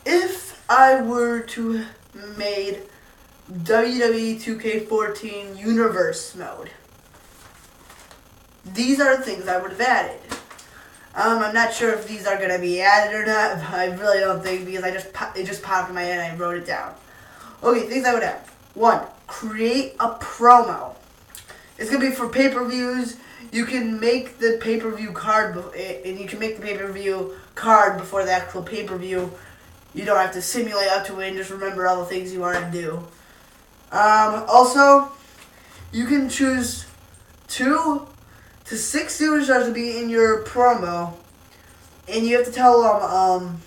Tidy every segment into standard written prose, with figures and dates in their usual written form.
If I were to made WWE 2K14 Universe mode, these are the things I would have added. I'm not sure if these are going to be added or not, but I really don't think, because it just popped in my head and I wrote it down. Okay, things I would add. 1. Create a promo. It's going to be for pay-per-views. You can make the pay-per-view card, and you can make the pay-per-view card before the actual pay-per-view. You don't have to simulate up to it and just remember all the things you want to do. Also, you can choose 2 to 6 superstars to be in your promo, and you have to tell them,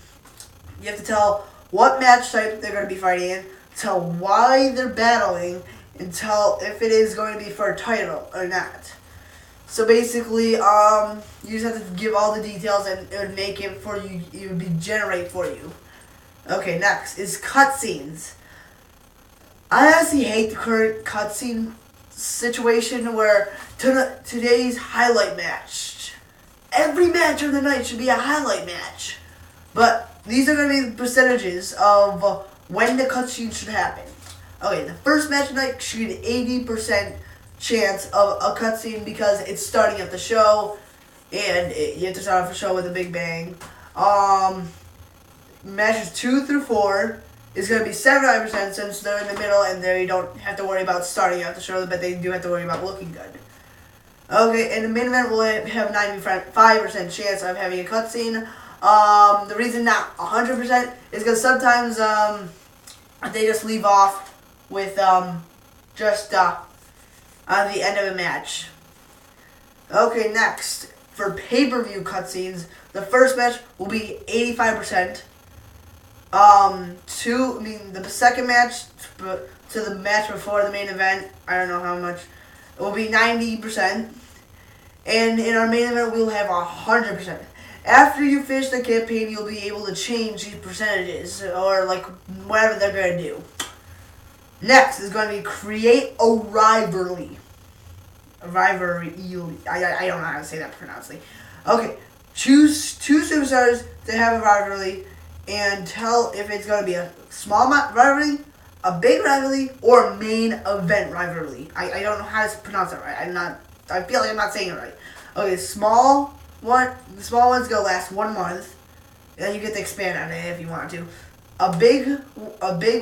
you have to tell what match type they're going to be fighting in, tell why they're battling, and tell if it is going to be for a title or not. So basically, you just have to give all the details, and it would make it for you. It would be generate for you. Okay, next is cutscenes. I honestly hate the current cutscene situation where today's highlight match. Every match of the night should be a highlight match. But these are going to be the percentages of when the cutscene should happen. Okay, the first match of the night should get 80% chance of a cutscene because it's starting at the show, and you have to start off the show with a big bang. Matches 2 through 4 is going to be 79% since they're in the middle and they don't have to worry about starting out the show, but they do have to worry about looking good. Okay, and the main event will have 95% chance of having a cutscene. The reason not 100% is because sometimes they just leave off with just on the end of a match. Okay, next, for pay-per-view cutscenes, the first match will be 85%. The second match to the match before the main event, I don't know how much, it will be 90%. And in our main event, we'll have 100%. After you finish the campaign, you'll be able to change these percentages, or like whatever they're going to do. Next is going to be create a rivalry. I don't know how to say that pronouncedly. Okay, choose 2 superstars to have a rivalry, and tell if it's going to be a small rivalry, a big rivalry, or a main event rivalry. I don't know how to pronounce it right. I feel like I'm not saying it right. Okay, the small one's going to last 1 month, and you get to expand on it if you want to. A big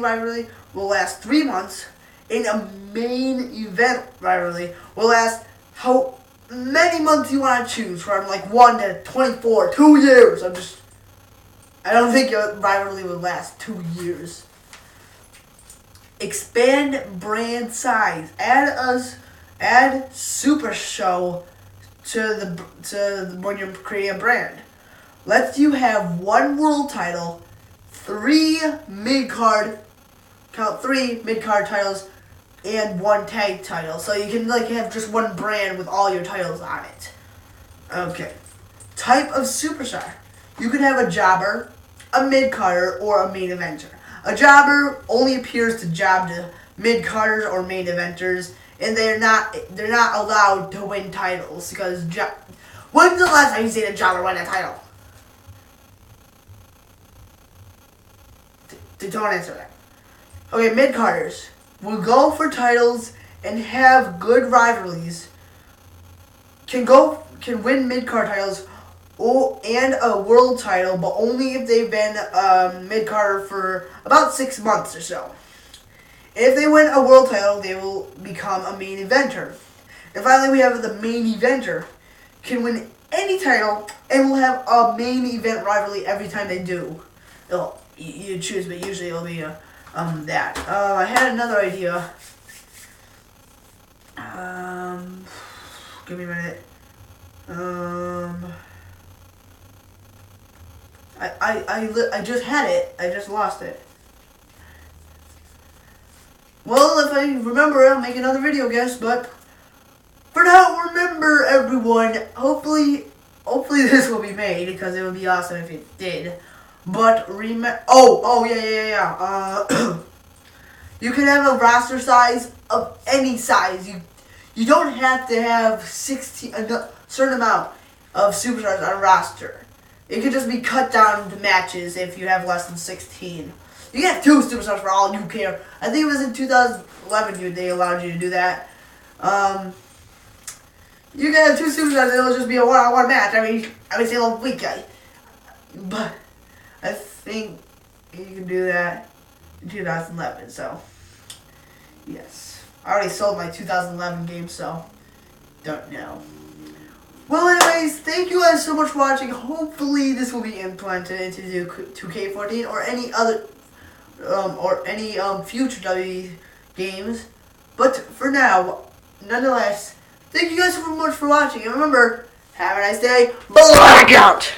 rivalry will last 3 months, and a main event rivalry will last how many months you want to choose, from like 1 to 24, 2 years. I don't think a rivalry would last 2 years. Expand brand size. Add Super Show to when you're creating a brand. Let's you have 1 world title, 3 mid-card titles, and 1 tag title. So you can like have just 1 brand with all your titles on it. Okay. Type of superstar. You can have a jobber, a mid-carder, or a main eventer. A jobber only appears to job to mid-carders or main eventers, and they're not allowed to win titles because when's the last time you seen a jobber win a title? Don't answer that. Okay, mid-carders will go for titles and have good rivalries. Can win mid-card titles and a world title, but only if they've been mid-carder for about 6 months or so. And if they win a world title, they will become a main eventer. And finally, we have the main eventer. Can win any title and will have a main event rivalry every time they do. You choose, but usually it'll be that. I had another idea. Give me a minute. I just had it. I just lost it. Well, if I remember, I'll make another video, guess. But for now, remember, everyone. Hopefully this will be made, because it would be awesome if it did. But remember. Oh yeah. You can have a roster size of any size. You don't have to have a certain amount of superstars on a roster. it could just be cut down to matches if you have less than 16. You can have 2 superstars for all you care. I think it was in 2011 they allowed you to do that. You can have 2 superstars and it'll just be a one-on-one match every single week. But I think you can do that in 2011. So yes, I already sold my 2011 game, so don't know. Well, anyways, thank you guys so much for watching. Hopefully, this will be implemented into 2K14 or any other future WWE games. But for now, nonetheless, thank you guys so much for watching. And remember, have a nice day. Blackout!